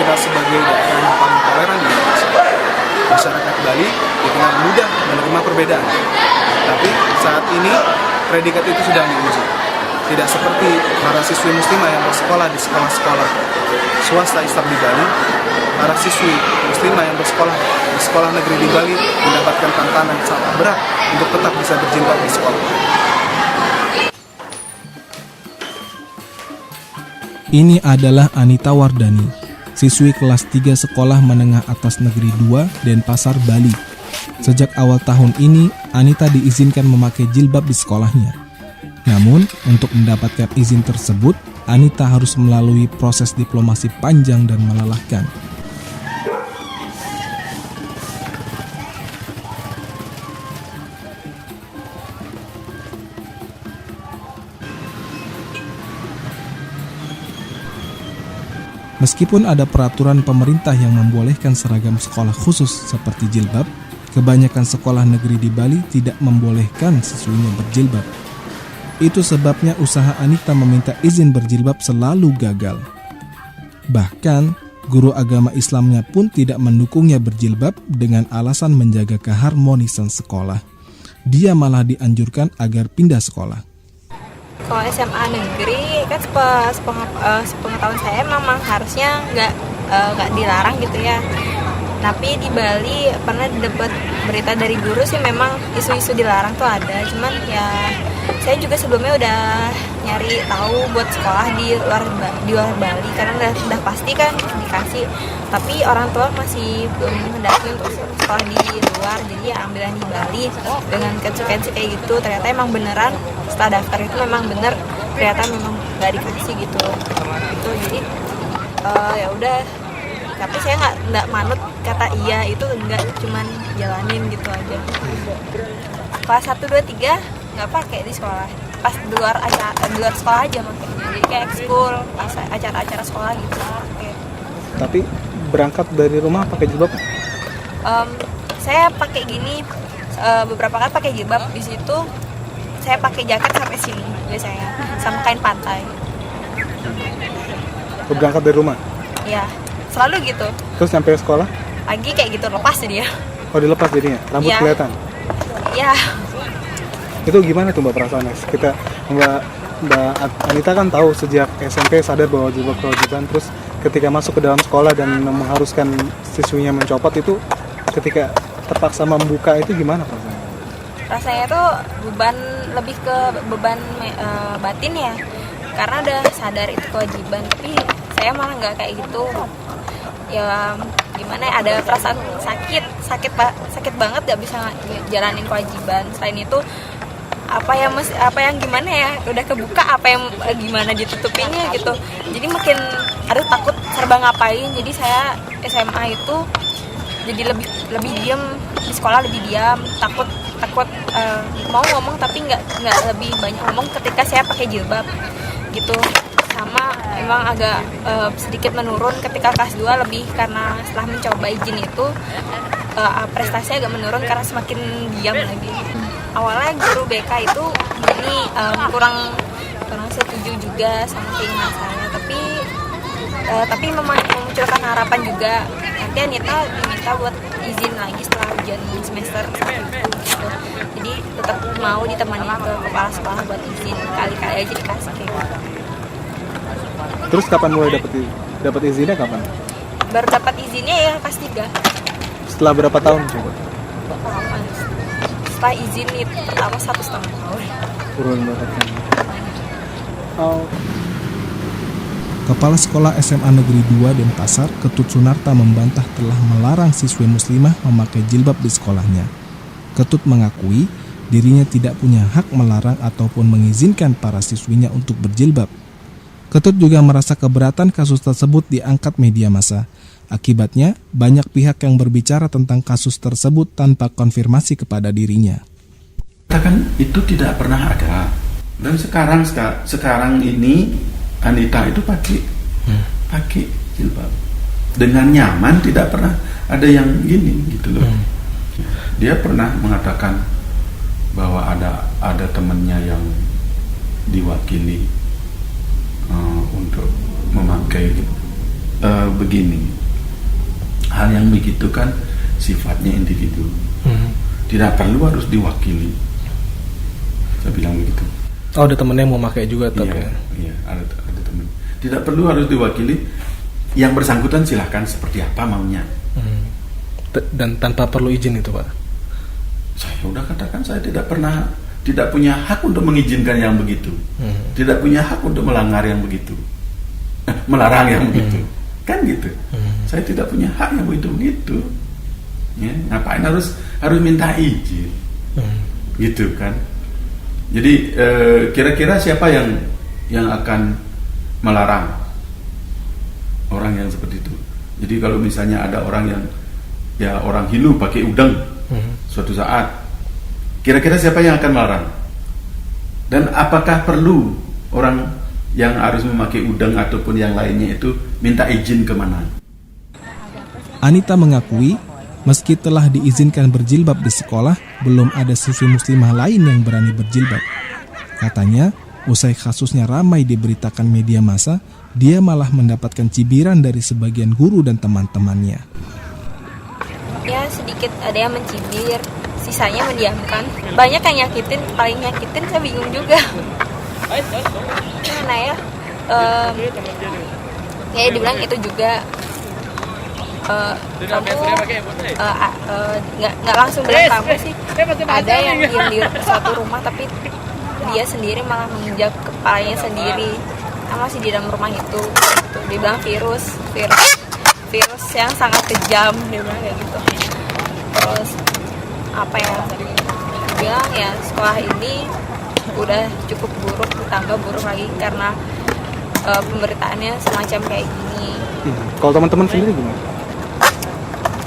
dikenal sebagai daerah yang paling toleran di Indonesia. Masyarakat Bali dikenal mudah menerima perbedaan. Tapi saat ini predikat itu sudah diuji. Tidak seperti para siswi muslimah yang bersekolah di sekolah-sekolah swasta Islam di Bali, para siswi muslimah yang bersekolah di sekolah negeri di Bali mendapatkan tantangan sangat berat untuk tetap bisa berjilbab di sekolah. Ini adalah Anita Wardani, siswi kelas 3 Sekolah Menengah Atas Negeri 2 Denpasar, Bali. Sejak awal tahun ini, Anita diizinkan memakai jilbab di sekolahnya. Namun, untuk mendapatkan izin tersebut, Anita harus melalui proses diplomasi panjang dan melelahkan. Meskipun ada peraturan pemerintah yang membolehkan seragam sekolah khusus seperti jilbab, kebanyakan sekolah negeri di Bali tidak membolehkan siswinya berjilbab. Itu sebabnya usaha Anita meminta izin berjilbab selalu gagal. Bahkan, guru agama Islamnya pun tidak mendukungnya berjilbab dengan alasan menjaga keharmonisan sekolah. Dia malah dianjurkan agar pindah sekolah. Kalau SMA negeri kan sepengetahuan saya memang harusnya nggak dilarang gitu ya. Tapi di Bali pernah dapat berita dari guru sih memang isu-isu dilarang tuh ada. Cuman ya saya juga sebelumnya udah nyari tahu buat sekolah di luar Bali karena udah pasti kan dikasih. Tapi orang tua masih belum mendaki untuk sekolah di luar, jadi ya ambil yang di Bali dengan konsekuensi kayak gitu. Ternyata emang beneran setelah daftar itu memang bener, ternyata memang nggak dikasih gitu. Jadi ya udah. Tapi saya nggak manut kata iya itu, enggak, cuman jalanin gitu aja. Kelas 1, 2, 3 nggak pakai di sekolah, pas di luar sekolah aja makanya. Jadi kayak ekskul, acara-acara sekolah gitu. Okay. Tapi berangkat dari rumah pakai jilbab? Saya pakai gini, beberapa kali pakai jilbab. Di situ saya pakai jaket sampai sini biasanya, sama kain pantai. Berangkat dari rumah? Iya. Selalu gitu. Terus sampai sekolah? Pagi kayak gitu, lepas dia. Oh, dilepas jadinya? Rambut ya. Kelihatan? Iya. Itu gimana tuh Mbak perasaannya? Mbak Anita kan tahu sejak SMP sadar bahwa jilbab kewajiban, terus ketika masuk ke dalam sekolah dan mengharuskan siswinya mencopot itu, ketika terpaksa membuka itu gimana perasaannya? Rasanya tuh lebih ke beban batin ya. Karena udah sadar itu kewajiban, tapi saya malah nggak kayak gitu. Ya gimana ya, ada perasaan sakit banget gak bisa jalanin kewajiban. Selain itu apa yang gimana ya, udah kebuka apa yang gimana ditutupinnya gitu. Jadi makin takut serba ngapain. Jadi saya SMA itu jadi lebih diam di sekolah, lebih diam, takut mau ngomong tapi nggak lebih banyak ngomong ketika saya pakai jilbab gitu. Sama emang agak sedikit menurun ketika kelas 2 lebih, karena setelah mencoba izin itu prestasinya agak menurun karena semakin diam lagi. Awalnya guru BK itu kurang setuju juga sama keinginan saya, tapi memang memunculkan harapan juga. Nanti Anita diminta buat izin lagi setelah ujian semester 1 gitu. Jadi tetap mau ditemani ke kepala sekolah buat izin, kali-kali aja dikasih kayak gitu. Terus kapan mulai dapat izinnya kapan? Baru dapat izinnya ya kelas 3. Setelah berapa tahun coba? Setelah izin itu pertama 1,5 tahun. Turun banget kan. Oh. Kepala Sekolah SMA Negeri 2 Denpasar, Ketut Sunarta membantah telah melarang siswi muslimah memakai jilbab di sekolahnya. Ketut mengakui dirinya tidak punya hak melarang ataupun mengizinkan para siswinya untuk berjilbab. Ketut juga merasa keberatan kasus tersebut diangkat media massa. Akibatnya, banyak pihak yang berbicara tentang kasus tersebut tanpa konfirmasi kepada dirinya. Katakan itu tidak pernah ada. Dan sekarang ini Anita itu pakai jilbab dengan nyaman, tidak pernah ada yang gini gitu loh. Dia pernah mengatakan bahwa ada temannya yang diwakili untuk memakai begini. hal yang begitu kan sifatnya individu, tidak perlu harus diwakili. Saya bilang begitu. Oh, ada temennya yang mau pakai juga tapi Iya, ada teman. Tidak perlu harus diwakili. Yang bersangkutan silahkan seperti apa maunya. Dan tanpa perlu izin itu, Pak. Saya udah katakan saya tidak punya hak untuk mengizinkan yang begitu. Tidak punya hak untuk melanggar yang begitu. Melarang yang begitu. Kan gitu. Saya tidak punya hak yang begitu. Ya, ngapain harus minta izin? Gitu kan. Jadi kira-kira siapa yang akan melarang orang yang seperti itu? Jadi kalau misalnya ada orang orang Hindu pakai udang suatu saat, kira-kira siapa yang akan melarang? Dan apakah perlu orang yang harus memakai udang ataupun yang lainnya itu minta izin kemana? Anita mengakui meski telah diizinkan berjilbab di sekolah, belum ada siswi muslimah lain yang berani berjilbab. Katanya, usai kasusnya ramai diberitakan media massa, dia malah mendapatkan cibiran dari sebagian guru dan teman-temannya. Ya sedikit ada yang mencibir, sisanya mendiamkan. Banyak yang nyakitin, paling nyakitin saya bingung juga. Gimana ya? Ya dibilang itu juga. Kamu nggak langsung bilang kamu sih, ada yang diam di suatu rumah tapi dia sendiri malah menginjak kepalanya sendiri, masih di dalam rumah itu. Dia bilang virus yang sangat kejam, dia bilang kayak gitu. Terus apa ya, dia bilang ya sekolah ini udah cukup buruk, ditambah buruk lagi karena pemberitaannya semacam kayak gini. Kalau teman-teman sendiri gimana?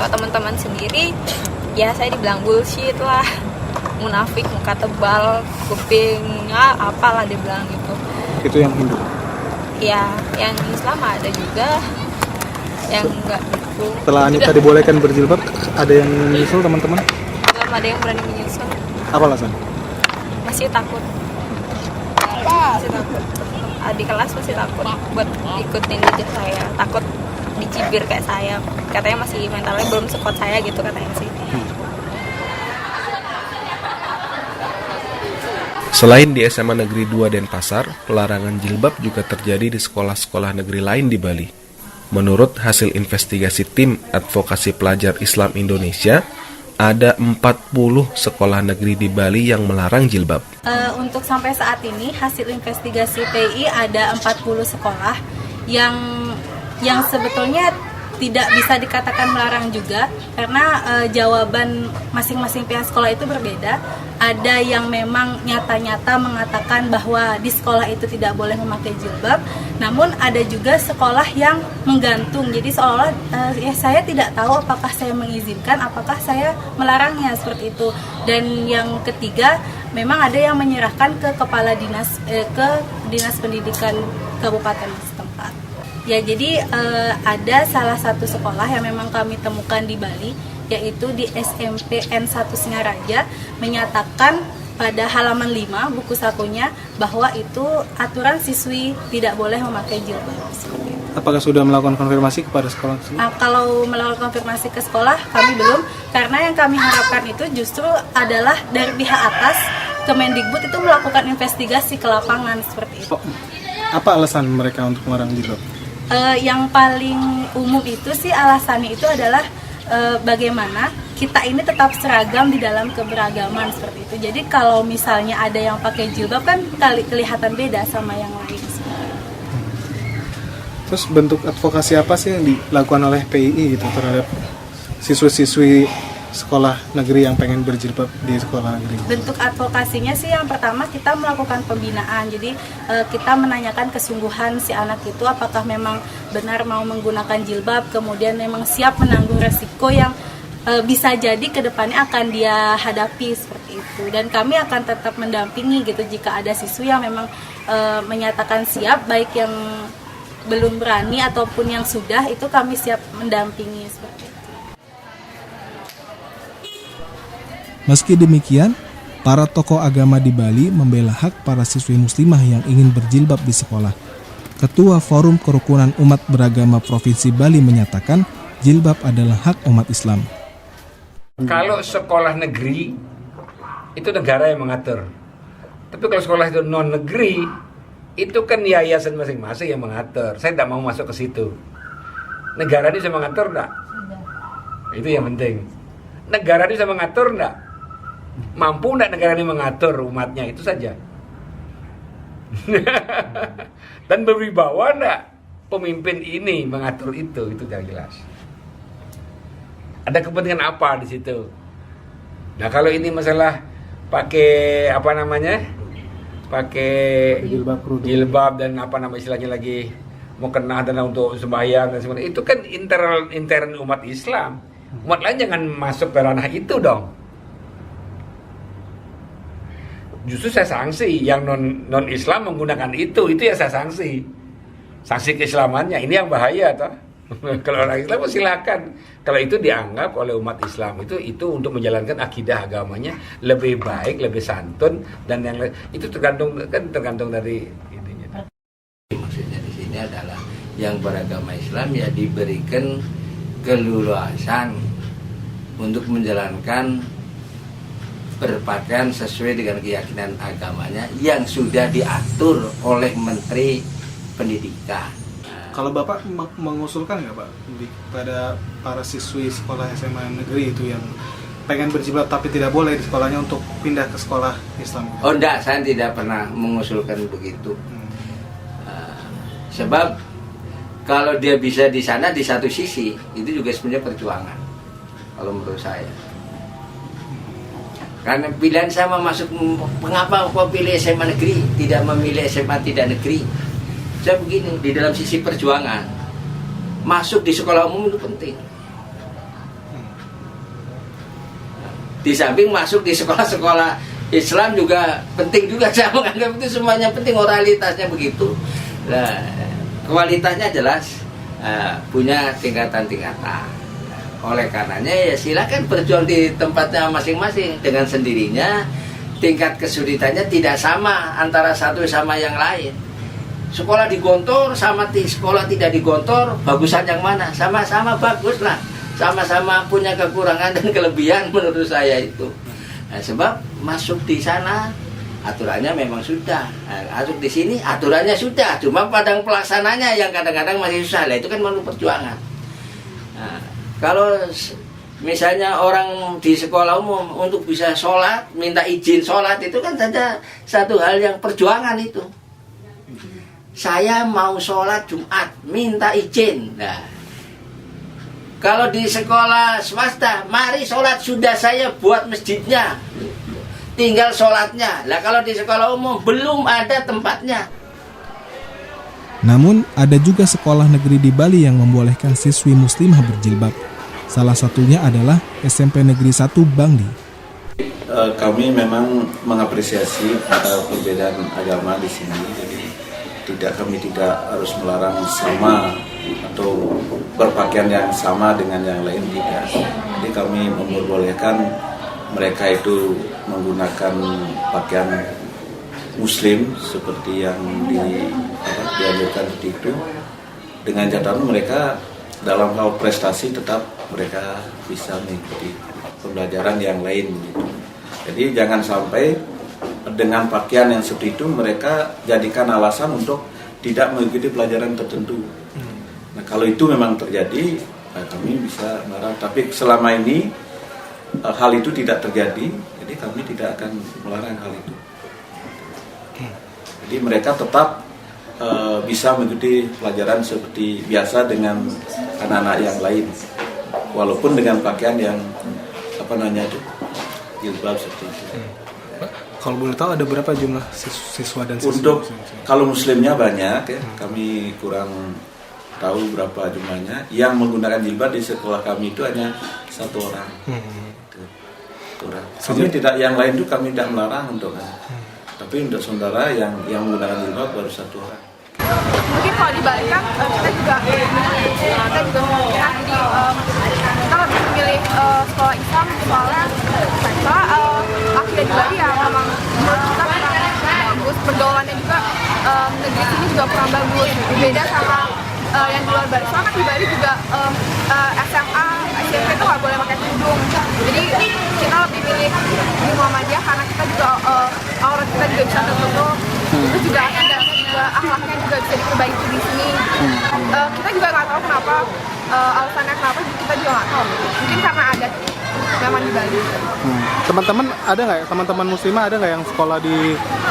Kalau teman-teman sendiri, ya saya dibilang bullshit lah, munafik, muka tebal, kupingnya apalah dia bilang gitu. Itu yang Hindu? Ya, yang Islam ada juga, yang enggak gitu. Setelah Anita dibolehkan berjilbab, ada yang menyusul teman-teman? Belum ada yang berani menyusul. Apa alasan? Masih takut. Masih takut. Adik kelas masih takut buat ikutin jejak saya, takut dicibir kayak saya. Katanya masih mentalnya belum sekuat saya gitu katanya sih. Selain di SMA Negeri 2 Denpasar, pelarangan jilbab juga terjadi di sekolah-sekolah negeri lain di Bali. Menurut hasil investigasi tim advokasi pelajar Islam Indonesia, ada 40 sekolah negeri di Bali yang melarang jilbab. Untuk sampai saat ini hasil investigasi PI ada 40 sekolah yang sebetulnya tidak bisa dikatakan melarang juga karena jawaban masing-masing pihak sekolah itu berbeda. Ada yang memang nyata-nyata mengatakan bahwa di sekolah itu tidak boleh memakai jilbab, namun ada juga sekolah yang menggantung. Jadi seolah ya saya tidak tahu apakah saya mengizinkan, apakah saya melarangnya seperti itu. Dan yang ketiga, memang ada yang menyerahkan ke kepala dinas ke Dinas Pendidikan Kabupaten setempat. Ya, jadi ada salah satu sekolah yang memang kami temukan di Bali, yaitu di SMP N1 Singaraja, menyatakan pada halaman 5 buku sakunya bahwa itu aturan siswi tidak boleh memakai jilbab. Apakah sudah melakukan konfirmasi kepada sekolah tersebut? Kalau melakukan konfirmasi ke sekolah, kami belum, karena yang kami harapkan itu justru adalah dari pihak atas, Kemendikbud itu melakukan investigasi ke lapangan seperti itu. Apa alasan mereka untuk melarang jilbab? Yang paling umum itu sih alasannya itu adalah bagaimana kita ini tetap seragam di dalam keberagaman seperti itu. Jadi kalau misalnya ada yang pakai jilbab kan kelihatan beda sama yang lain. Terus bentuk advokasi apa sih yang dilakukan oleh PII gitu terhadap siswi-siswi sekolah negeri yang pengen berjilbab di sekolah negeri? Bentuk advokasinya sih yang pertama kita melakukan pembinaan. Jadi kita menanyakan kesungguhan si anak itu apakah memang benar mau menggunakan jilbab, kemudian memang siap menanggung resiko yang bisa jadi kedepannya akan dia hadapi seperti itu. Dan kami akan tetap mendampingi gitu jika ada siswi yang memang menyatakan siap, baik yang belum berani ataupun yang sudah, itu kami siap mendampingi seperti itu. Meski demikian, para tokoh agama di Bali membela hak para siswi muslimah yang ingin berjilbab di sekolah. Ketua Forum Kerukunan Umat Beragama Provinsi Bali menyatakan, jilbab adalah hak umat Islam. Kalau sekolah negeri itu negara yang mengatur. Tapi kalau sekolah itu non negeri itu kan yayasan masing-masing yang mengatur. Saya tidak mau masuk ke situ. Negara ini bisa mengatur enggak? Itu yang penting. Negara ini bisa mengatur enggak? Mampu enggak negara ini mengatur umatnya? Itu saja. Dan berwibawa enggak pemimpin ini mengatur itu yang jelas. Ada kepentingan apa di situ? Nah, kalau ini masalah pakai apa namanya? Pakai jilbab dan apa nama istilahnya lagi, mau kena dan untuk sembahyang dan sebagainya. Itu kan intern umat Islam. Umat lain jangan masuk ke ranah itu dong. Justru saya sanksi yang non Islam menggunakan itu ya saya sanksi keislamannya. Ini yang bahaya toh. Kalau orang Islam silakan. Kalau itu dianggap oleh umat Islam itu untuk menjalankan akidah agamanya lebih baik, lebih santun dan yang lain. Itu tergantung dari ininya. Maksudnya di sini adalah yang beragama Islam ya diberikan keleluasan untuk menjalankan berpakaian sesuai dengan keyakinan agamanya yang sudah diatur oleh Menteri Pendidikan. Kalau Bapak mengusulkan nggak Pak pada para siswi sekolah SMA negeri itu yang pengen berjilbab tapi tidak boleh di sekolahnya untuk pindah ke sekolah Islam? Oh enggak, saya tidak pernah mengusulkan begitu. Sebab kalau dia bisa di sana di satu sisi itu juga sebenarnya perjuangan. Kalau menurut saya. Karena pilihan sama masuk, mengapa kok pilih SMA negeri tidak memilih SMA tidak negeri? Saya begini, di dalam sisi perjuangan masuk di sekolah umum itu penting. Di samping masuk di sekolah-sekolah Islam juga penting juga. Saya menganggap itu semuanya penting, moralitasnya begitu. Nah, kualitasnya jelas punya tingkatan-tingkatan. Oleh karenanya ya silakan berjuang di tempatnya masing-masing. Dengan sendirinya tingkat kesulitannya tidak sama antara satu sama yang lain. Sekolah di Gontor sama sekolah tidak di Gontor, bagusan yang mana? Sama-sama bagus lah, sama-sama punya kekurangan dan kelebihan menurut saya itu. Nah, sebab masuk di sana aturannya memang sudah, masuk di sini aturannya sudah, cuma padang pelaksananya yang kadang-kadang masih susah. Lah itu kan perlu perjuangan. Nah, kalau misalnya orang di sekolah umum untuk bisa sholat, minta izin sholat itu kan saja satu hal yang perjuangan itu. Saya mau sholat Jumat, minta izin. Nah, kalau di sekolah swasta, mari sholat sudah saya buat masjidnya, tinggal sholatnya. Lah kalau di sekolah umum belum ada tempatnya. Namun, ada juga sekolah negeri di Bali yang membolehkan siswi muslimah berjilbab. Salah satunya adalah SMP Negeri 1 Bangli. Kami memang mengapresiasi perbedaan agama di sini. Jadi kami tidak harus melarang sama atau berpakaian yang sama dengan yang lain, tidak. Jadi kami memperbolehkan mereka itu menggunakan pakaian Muslim seperti yang dianjurkan itu, dengan catatan mereka dalam hal prestasi tetap mereka bisa mengikuti pembelajaran yang lain gitu. Jadi jangan sampai dengan pakaian yang seperti itu mereka jadikan alasan untuk tidak mengikuti pelajaran tertentu. Nah, kalau itu memang terjadi, kami bisa melarang. Tapi selama ini hal itu tidak terjadi, jadi kami tidak akan melarang hal itu. Jadi mereka tetap bisa mengikuti pelajaran seperti biasa dengan anak-anak yang lain, walaupun dengan pakaian yang jilbab seperti itu. Kalau boleh tahu ada berapa jumlah siswa dan siswa? Untuk kalau muslimnya banyak ya, kami kurang tahu berapa jumlahnya. Yang menggunakan jilbab di sekolah kami itu hanya satu orang. Kami tidak, yang lain itu kami tidak melarang untuk tapi untuk saudara yang menggunakan jilbab baru satu orang. Mungkin kalau dibalikan kita juga memungkinkan kita lebih memilih sekolah Islam soalnya akidah di Bali ya memang kita kurang bagus, pergaulannya juga negeri sini juga kurang bagus, beda sama yang di luar Bali. Soalnya kan di Bali juga di Muhammadiyah karena kita juga aurat kita juga bisa tertutup. Terus juga akhlaknya juga bisa diperbaiki di sini. Kita juga nggak tahu kenapa, alasannya kenapa kita juga nggak tahu. Mungkin karena adat memang di Bali. Teman-teman ada nggak? Teman-teman muslimah ada nggak yang sekolah di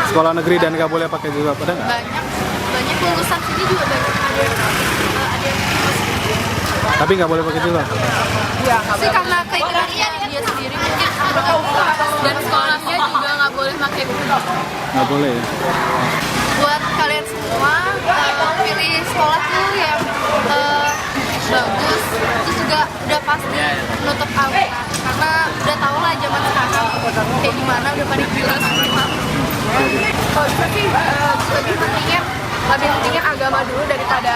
sekolah negeri dan nggak boleh pakai jilbab? Ada nggak? Banyak lulusan sini juga banyak ada yang Tapi nggak boleh pakai jilbab. Iya, sih karena keinginannya dia sendiri mungkin dan sekolahnya juga nggak boleh pakai jilbab. Nggak boleh. Buat kalian semua pilih sekolah tuh yang bagus, terus juga udah pasti menutup aurat karena udah tau lah zaman sekarang kayak gimana, udah pada gila semua. Kalau bisa sih lebih pentingin agama dulu daripada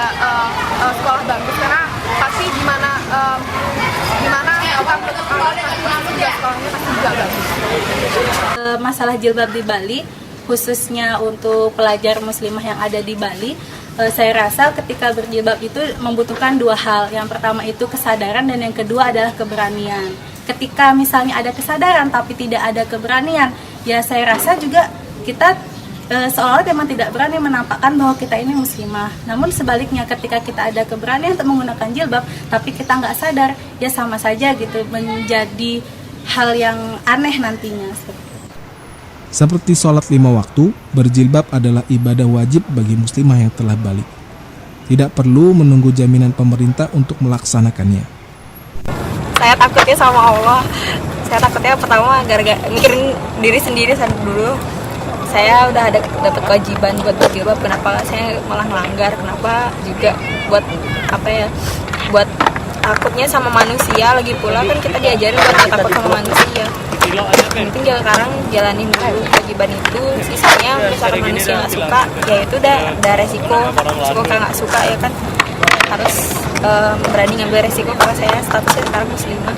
sekolah bagus karena pasti gimana kita menutup aurat nanti juga sekolahnya pasti juga bagus. Masalah jilbab di Bali, khususnya untuk pelajar muslimah yang ada di Bali, saya rasa ketika berjilbab itu membutuhkan dua hal. Yang pertama itu kesadaran dan yang kedua adalah keberanian. Ketika misalnya ada kesadaran tapi tidak ada keberanian, ya saya rasa juga kita seolah-olah memang tidak berani menampakkan bahwa kita ini muslimah. Namun sebaliknya ketika kita ada keberanian untuk menggunakan jilbab tapi kita nggak sadar, ya sama saja gitu, menjadi hal yang aneh nantinya. Seperti sholat 5 waktu, berjilbab adalah ibadah wajib bagi muslimah yang telah balik. Tidak perlu menunggu jaminan pemerintah untuk melaksanakannya. Saya takutnya sama Allah. Saya takutnya pertama gara-gara mikirin diri sendiri dulu. Saya udah ada dapat kewajiban buat berjilbab, kenapa saya malah melanggar? Kenapa juga buat buat takutnya sama manusia, lagi pula kan kita diajarin buat gak takut sama manusia. Mungkin sekarang jalanin dulu kewajiban itu, sisanya misalkan manusia nggak suka, ya itu udah resiko kalau nggak suka ya kan harus berani ngambil resiko karena saya statusnya sekarang muslimah.